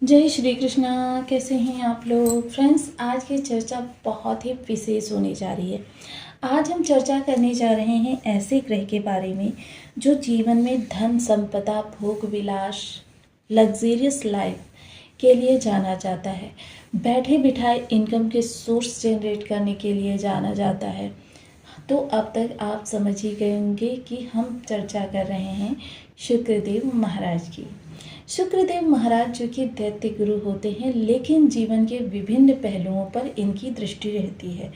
जय श्री कृष्णा। कैसे हैं आप लोग फ्रेंड्स। आज की चर्चा बहुत ही विशेष होने जा रही है। आज हम चर्चा करने जा रहे हैं ऐसे ग्रह के बारे में जो जीवन में धन संपदा भोग विलास लग्जरियस लाइफ के लिए जाना जाता है, बैठे बिठाए इनकम के सोर्स जनरेट करने के लिए जाना जाता है। तो अब तक आप समझ ही गए होंगे कि हम चर्चा कर रहे हैं शुक्रदेव महाराज की। शुक्रदेव महाराज जो कि दैत्य गुरु होते हैं, लेकिन जीवन के विभिन्न पहलुओं पर इनकी दृष्टि रहती है।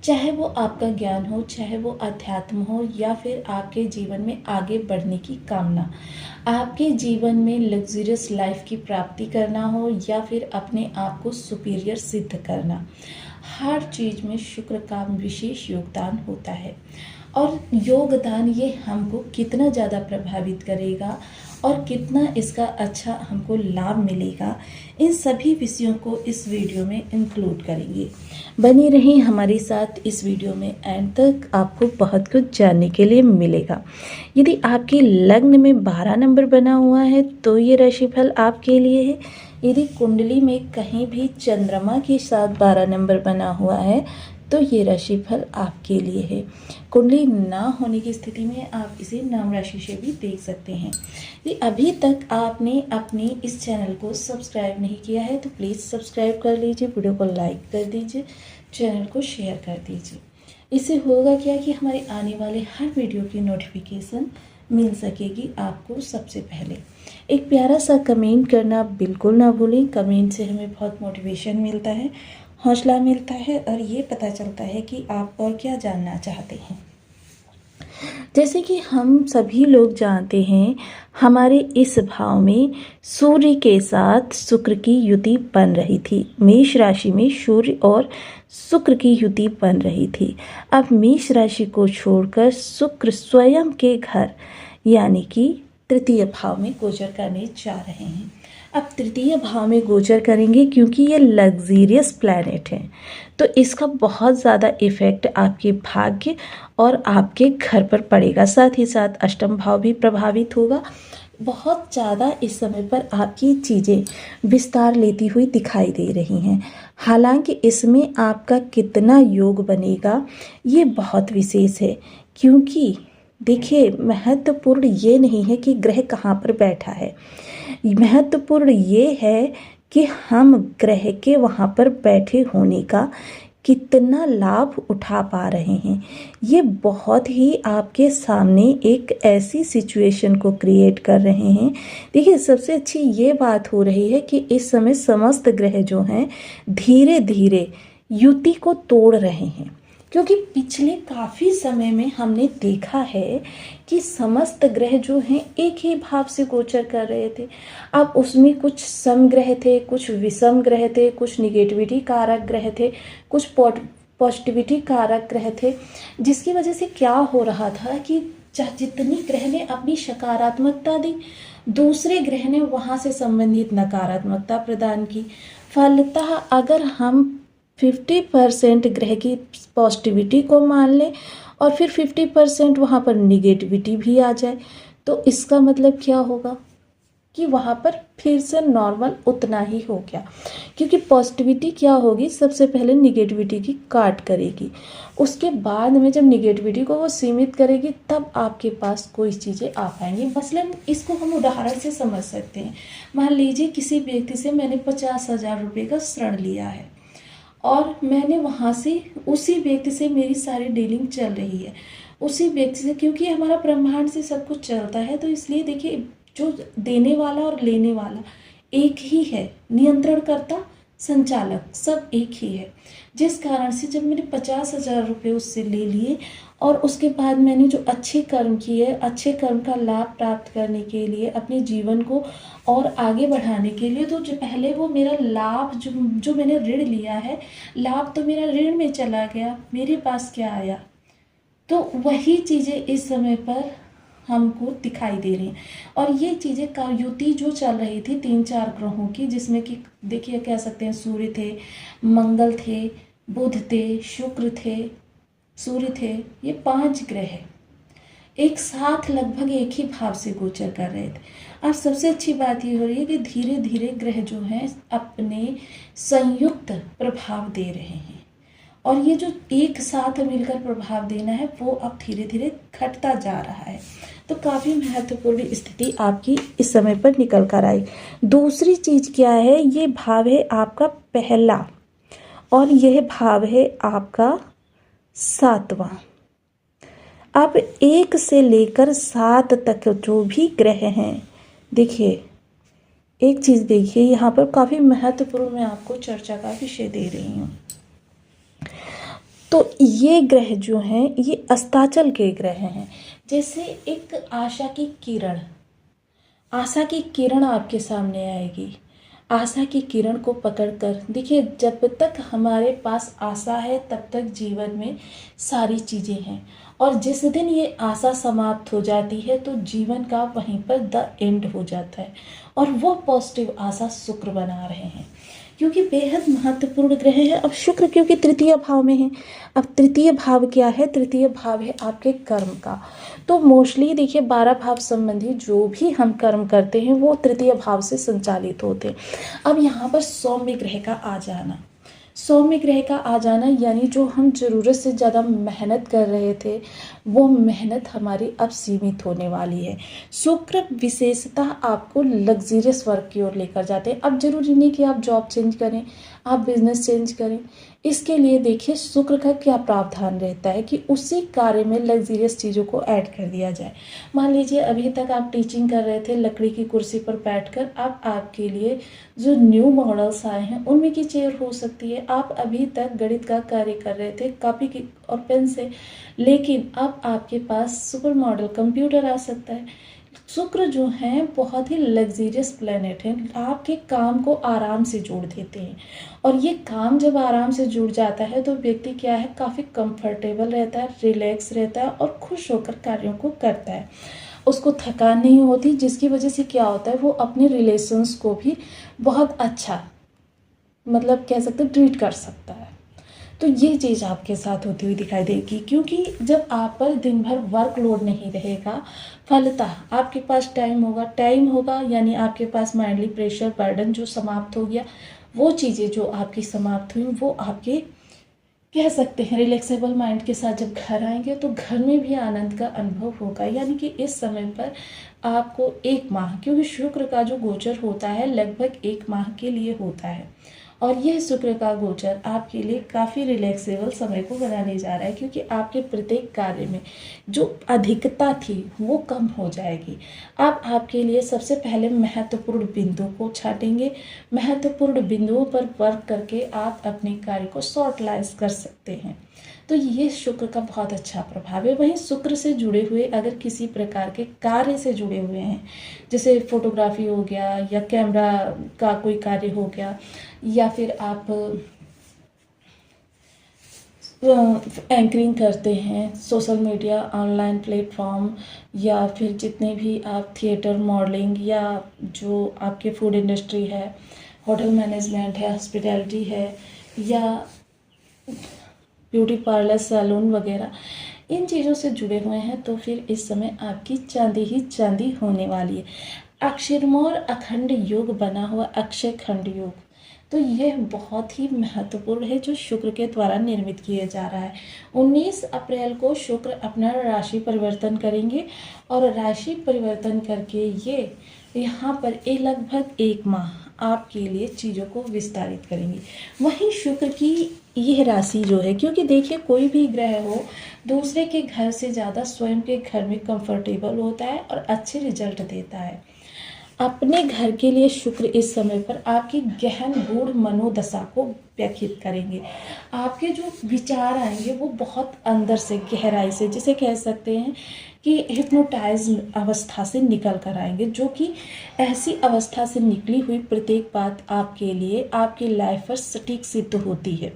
चाहे वो आपका ज्ञान हो, चाहे वो अध्यात्म हो, या फिर आपके जीवन में आगे बढ़ने की कामना, आपके जीवन में लग्जरियस लाइफ की प्राप्ति करना हो, या फिर अपने आप को सुपीरियर सिद्ध करना, हर चीज़ में शुक्र का विशेष योगदान होता है। और योगदान ये हमको कितना ज़्यादा प्रभावित करेगा और कितना इसका अच्छा हमको लाभ मिलेगा, इन सभी विषयों को इस वीडियो में इंक्लूड करेंगे। बनी रही हमारे साथ इस वीडियो में, एंड तक आपको बहुत कुछ जानने के लिए मिलेगा। यदि आपके लग्न में 12 नंबर बना हुआ है तो ये राशिफल आपके लिए है। यदि कुंडली में कहीं भी चंद्रमा के साथ 12 नंबर बना हुआ है तो ये राशिफल आपके लिए है। कुंडली ना होने की स्थिति में आप इसे नाम राशि से भी देख सकते हैं। यदि अभी तक आपने अपने इस चैनल को सब्सक्राइब नहीं किया है तो प्लीज़ सब्सक्राइब कर लीजिए, वीडियो को लाइक कर दीजिए, चैनल को शेयर कर दीजिए। इससे होगा क्या कि हमारे आने वाले हर वीडियो की नोटिफिकेशन मिल सकेगी आपको सबसे पहले। एक प्यारा सा कमेंट करना बिल्कुल ना भूलें। कमेंट से हमें बहुत मोटिवेशन मिलता है, हौसला मिलता है, और ये पता चलता है कि आप और क्या जानना चाहते हैं। जैसे कि हम सभी लोग जानते हैं, हमारे इस भाव में सूर्य के साथ शुक्र की युति बन रही थी। मेष राशि में सूर्य और शुक्र की युति बन रही थी। अब मेष राशि को छोड़कर शुक्र स्वयं के घर यानी कि तृतीय भाव में गोचर करने जा रहे हैं। अब तृतीय भाव में गोचर करेंगे क्योंकि ये लग्जरियस प्लैनेट है, तो इसका बहुत ज़्यादा इफ़ेक्ट आपके भाग्य और आपके घर पर पड़ेगा। साथ ही साथ अष्टम भाव भी प्रभावित होगा। बहुत ज़्यादा इस समय पर आपकी चीज़ें विस्तार लेती हुई दिखाई दे रही हैं। हालांकि इसमें आपका कितना योग बनेगा ये बहुत विशेष है, क्योंकि देखिए महत्वपूर्ण ये नहीं है कि ग्रह कहाँ पर बैठा है, महत्वपूर्ण ये है कि हम ग्रह के वहाँ पर बैठे होने का कितना लाभ उठा पा रहे हैं। ये बहुत ही आपके सामने एक ऐसी सिचुएशन को क्रिएट कर रहे हैं। देखिए सबसे अच्छी ये बात हो रही है कि इस समय समस्त ग्रह जो हैं धीरे धीरे युति को तोड़ रहे हैं, क्योंकि पिछले काफ़ी समय में हमने देखा है कि समस्त ग्रह जो हैं एक ही भाव से गोचर कर रहे थे। अब उसमें कुछ सम ग्रह थे, कुछ विषम ग्रह थे, कुछ निगेटिविटी कारक ग्रह थे, कुछ पॉजिटिविटी कारक ग्रह थे, जिसकी वजह से क्या हो रहा था कि जितनी ग्रह ने अपनी सकारात्मकता दी, दूसरे ग्रह ने वहाँ से संबंधित नकारात्मकता प्रदान की। फलतः अगर हम 50% ग्रह की पॉजिटिविटी को मान लें और फिर 50% वहाँ पर निगेटिविटी भी आ जाए, तो इसका मतलब क्या होगा कि वहाँ पर फिर से नॉर्मल उतना ही हो गया। क्योंकि पॉजिटिविटी क्या होगी, सबसे पहले निगेटिविटी की काट करेगी, उसके बाद में जब निगेटिविटी को वो सीमित करेगी तब आपके पास कोई चीज़ें आ पाएंगी। मसलन इसको हम उदाहरण से समझ सकते हैं। मान लीजिए किसी व्यक्ति से मैंने 50,000 रुपये का ऋण लिया है और मैंने वहाँ से उसी व्यक्ति से मेरी सारी डीलिंग चल रही है, उसी व्यक्ति से, क्योंकि हमारा ब्रह्मांड से सब कुछ चलता है, तो इसलिए देखिए जो देने वाला और लेने वाला एक ही है, नियंत्रणकर्ता संचालक सब एक ही है। जिस कारण से जब मैंने 50,000 रुपये उससे ले लिए और उसके बाद मैंने जो अच्छे कर्म किए, अच्छे कर्म का लाभ प्राप्त करने के लिए, अपने जीवन को और आगे बढ़ाने के लिए, तो जो पहले वो मेरा लाभ जो मैंने ऋण लिया है, लाभ तो मेरा ऋण में चला गया, मेरे पास क्या आया। तो वही चीज़ें इस समय पर हमको दिखाई दे रही हैं। और ये चीज़ें का युति जो चल रही थी 3-4 ग्रहों की, जिसमें कि देखिए कह सकते हैं सूर्य थे, मंगल थे, बुध थे, शुक्र थे, सूर्य थे, ये 5 ग्रह हैं। एक साथ लगभग एक ही भाव से गोचर कर रहे थे। अब सबसे अच्छी बात ये हो रही है कि धीरे धीरे ग्रह जो हैं अपने संयुक्त प्रभाव दे रहे हैं, और ये जो एक साथ मिलकर प्रभाव देना है वो अब धीरे धीरे घटता जा रहा है। तो काफ़ी महत्वपूर्ण स्थिति आपकी इस समय पर निकल कर आई। दूसरी चीज़ क्या है, ये भाव है आपका पहला और यह भाव है आपका 7वां। अब 1 से लेकर 7 तक जो भी ग्रह हैं, देखिए एक चीज़ देखिए, यहाँ पर काफ़ी महत्वपूर्ण मैं आपको चर्चा का विषय दे रही हूँ। तो ये ग्रह जो हैं ये अस्ताचल के ग्रह हैं। जैसे एक आशा की किरण आपके सामने आएगी। आशा की किरण को पकड़कर देखिए, जब तक हमारे पास आशा है तब तक जीवन में सारी चीज़ें हैं, और जिस दिन ये आशा समाप्त हो जाती है तो जीवन का वहीं पर द एंड हो जाता है। और वो पॉजिटिव आशा शुक्र बना रहे हैं, क्योंकि बेहद महत्वपूर्ण ग्रह है। अब शुक्र क्योंकि तृतीय भाव में है। अब तृतीय भाव क्या है, तृतीय भाव है आपके कर्म का। तो मोस्टली देखिए 12 भाव संबंधी जो भी हम कर्म करते हैं वो तृतीय भाव से संचालित होते हैं। अब यहाँ पर सौम्य ग्रह का आ जाना, यानी जो हम ज़रूरत से ज़्यादा मेहनत कर रहे थे वो मेहनत हमारी अब सीमित होने वाली है। शुक्र विशेषतः आपको लग्जरियस वर्क की ओर लेकर जाते हैं। अब जरूरी नहीं कि आप जॉब चेंज करें, आप बिजनेस चेंज करें। इसके लिए देखिए शुक्र का क्या प्रावधान रहता है कि उसी कार्य में लग्जरियस चीज़ों को ऐड कर दिया जाए। मान लीजिए अभी तक आप टीचिंग कर रहे थे लकड़ी की कुर्सी पर बैठकर, अब आपके लिए जो न्यू मॉडल्स आए हैं उनमें की चेयर हो सकती है। आप अभी तक गणित का कार्य कर रहे थे कॉपी की और पेन से, लेकिन अब आपके पास सुपर मॉडल कंप्यूटर आ सकता है। शुक्र जो है बहुत ही लग्जरियस प्लैनेट है, आपके काम को आराम से जोड़ देते हैं। और ये काम जब आराम से जुड़ जाता है तो व्यक्ति क्या है, काफ़ी कंफर्टेबल रहता है, रिलैक्स रहता है और खुश होकर कार्यों को करता है। उसको थकान नहीं होती, जिसकी वजह से क्या होता है वो अपने रिलेशंस को भी बहुत अच्छा मतलब कह सकते ट्रीट कर सकता है। तो ये चीज़ आपके साथ होती हुई दिखाई देगी, क्योंकि जब आप पर दिन भर वर्कलोड नहीं रहेगा, फलतः आपके पास टाइम होगा यानी आपके पास माइंडली प्रेशर बर्डन जो समाप्त हो गया, वो चीज़ें जो आपकी समाप्त हुई वो आपके कह सकते हैं रिलैक्सेबल माइंड के साथ जब घर आएंगे तो घर में भी आनंद का अनुभव होगा। यानी कि इस समय पर आपको 1 माह, क्योंकि शुक्र का जो गोचर होता है लगभग 1 माह के लिए होता है, और यह शुक्र का गोचर आपके लिए काफ़ी रिलैक्सेबल समय को बनाने जा रहा है, क्योंकि आपके प्रत्येक कार्य में जो अधिकता थी वो कम हो जाएगी। आप आपके लिए सबसे पहले महत्वपूर्ण बिंदु को छाटेंगे। महत्वपूर्ण बिंदुओं पर वर्क करके आप अपने कार्य को शॉर्टलाइज कर सकते हैं। तो ये शुक्र का बहुत अच्छा प्रभाव है। वहीं शुक्र से जुड़े हुए अगर किसी प्रकार के कार्य से जुड़े हुए हैं, जैसे फोटोग्राफी हो गया या कैमरा का कोई कार्य हो गया, या फिर आप एंकरिंग करते हैं, सोशल मीडिया ऑनलाइन प्लेटफॉर्म, या फिर जितने भी आप थिएटर मॉडलिंग, या जो आपके फूड इंडस्ट्री है, होटल मैनेजमेंट है, हॉस्पिटैलिटी है, या ब्यूटी पार्लर सैलून वगैरह, इन चीज़ों से जुड़े हुए हैं तो फिर इस समय आपकी चांदी ही चांदी होने वाली है। अक्षरमोर अखंड योग बना हुआ अक्षय खंड योग, तो यह बहुत ही महत्वपूर्ण है जो शुक्र के द्वारा निर्मित किया जा रहा है। 19 अप्रैल को शुक्र अपना राशि परिवर्तन करेंगे, और राशि परिवर्तन करके ये यहाँ पर लगभग 1 माह आपके लिए चीज़ों को विस्तारित करेंगी। वहीं शुक्र की यह राशि जो है, क्योंकि देखिए कोई भी ग्रह हो दूसरे के घर से ज़्यादा स्वयं के घर में कंफर्टेबल होता है और अच्छे रिजल्ट देता है। अपने घर के लिए शुक्र इस समय पर आपकी गहन गूढ़ मनोदशा को व्यथित करेंगे। आपके जो विचार आएंगे वो बहुत अंदर से गहराई से, जिसे कह सकते हैं कि हिप्नोटाइज अवस्था से निकल कर आएंगे, जो कि ऐसी अवस्था से निकली हुई प्रत्येक बात आपके लिए आपकी लाइफ पर सटीक सिद्ध होती है।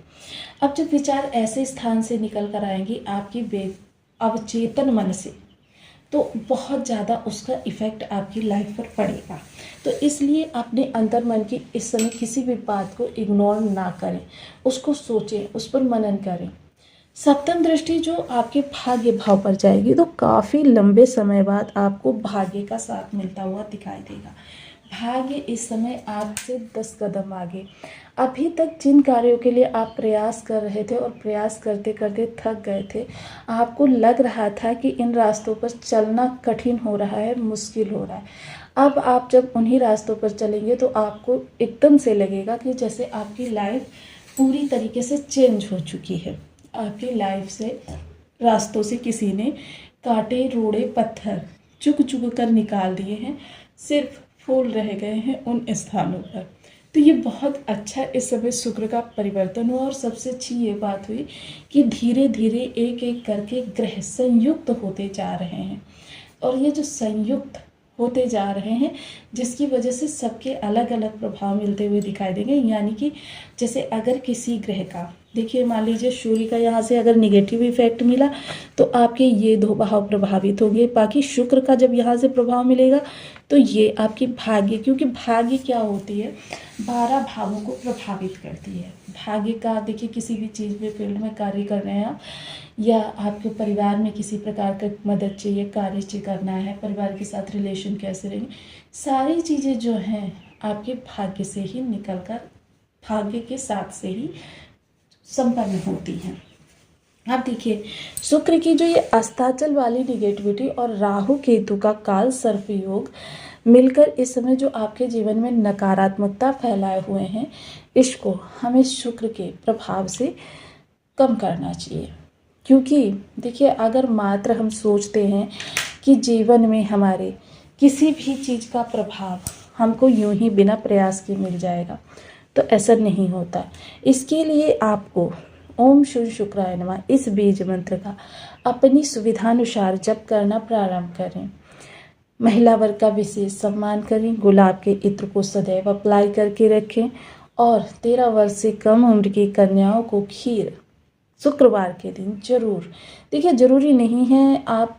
अब जब विचार ऐसे स्थान से निकल कर आएंगे आपकी अवचेतन मन से, तो बहुत ज़्यादा उसका इफ़ेक्ट आपकी लाइफ पर पड़ेगा। तो इसलिए अपने अंतर मन की इस समय किसी भी बात को इग्नोर ना करें, उसको सोचें, उस पर मनन करें। सप्तम दृष्टि जो आपके भाग्य भाव पर जाएगी तो काफ़ी लंबे समय बाद आपको भाग्य का साथ मिलता हुआ दिखाई देगा। भाग्य इस समय आपसे 10 कदम आगे। अभी तक जिन कार्यों के लिए आप प्रयास कर रहे थे और प्रयास करते करते थक गए थे, आपको लग रहा था कि इन रास्तों पर चलना कठिन हो रहा है, मुश्किल हो रहा है। अब आप जब उन्हीं रास्तों पर चलेंगे तो आपको एकदम से लगेगा कि जैसे आपकी लाइफ पूरी तरीके से चेंज हो चुकी है। आपकी लाइफ से रास्तों से किसी ने कांटे रोड़े पत्थर चुक चुक कर निकाल दिए हैं, सिर्फ फूल रह गए हैं उन स्थानों पर। तो ये बहुत अच्छा इस समय शुक्र का परिवर्तन हुआ और सबसे अच्छी ये बात हुई कि धीरे धीरे एक एक करके ग्रह संयुक्त होते जा रहे हैं और ये जो संयुक्त होते जा रहे हैं जिसकी वजह से सबके अलग अलग प्रभाव मिलते हुए दिखाई देंगे। यानी कि जैसे अगर किसी ग्रह का, देखिए मान लीजिए सूर्य का यहाँ से अगर निगेटिव इफेक्ट मिला तो आपके ये 2 भाव प्रभावित होंगे। बाकी शुक्र का जब यहाँ से प्रभाव मिलेगा तो ये आपकी भाग्य, क्योंकि भाग्य क्या होती है, 12 भावों को प्रभावित करती है। भाग्य का देखिए किसी भी चीज़ में फील्ड में कार्य कर रहे हैं आप, या आपके परिवार में किसी प्रकार का मदद चाहिए, कार्य चाहिए करना है, परिवार के साथ रिलेशन कैसे रहेंगे, सारी चीज़ें जो हैं आपके भाग्य से ही निकलकर भाग्य के साथ से ही संपन्न होती हैं। अब देखिए शुक्र की जो ये अस्ताचल वाली निगेटिविटी और राहु केतु का काल सर्प योग मिलकर इस समय जो आपके जीवन में नकारात्मकता फैलाए हुए हैं, इसको हमें शुक्र के प्रभाव से कम करना चाहिए। क्योंकि देखिए अगर मात्र हम सोचते हैं कि जीवन में हमारे किसी भी चीज़ का प्रभाव हमको यूं ही बिना प्रयास के मिल जाएगा, तो ऐसा नहीं होता। इसके लिए आपको ओम शुभ शुक्राय नमः इस बीज मंत्र का अपनी सुविधानुसार जप करना प्रारंभ करें। महिला वर्ग का विशेष सम्मान करें, गुलाब के इत्र को सदैव अप्लाई करके रखें और 13 वर्ष से कम उम्र की कन्याओं को खीर शुक्रवार के दिन जरूर, देखिए ज़रूरी नहीं है आप